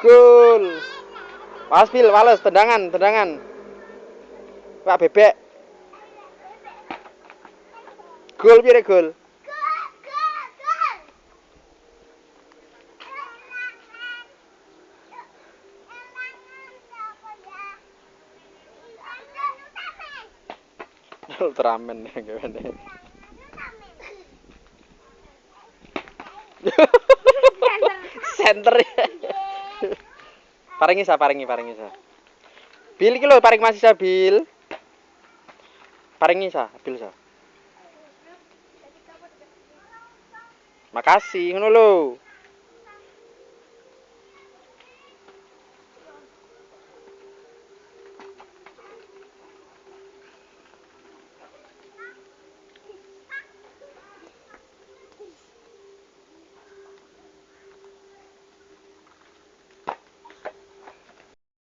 Gol. Pas Bil, wales tendangan. Pak bebek. Gol piye gol? Ultraman gimana? Center. Paringi sa. Bil iki lho paring masih sa Bil. Paringi sa, Bil sa. Makasih ngono lho.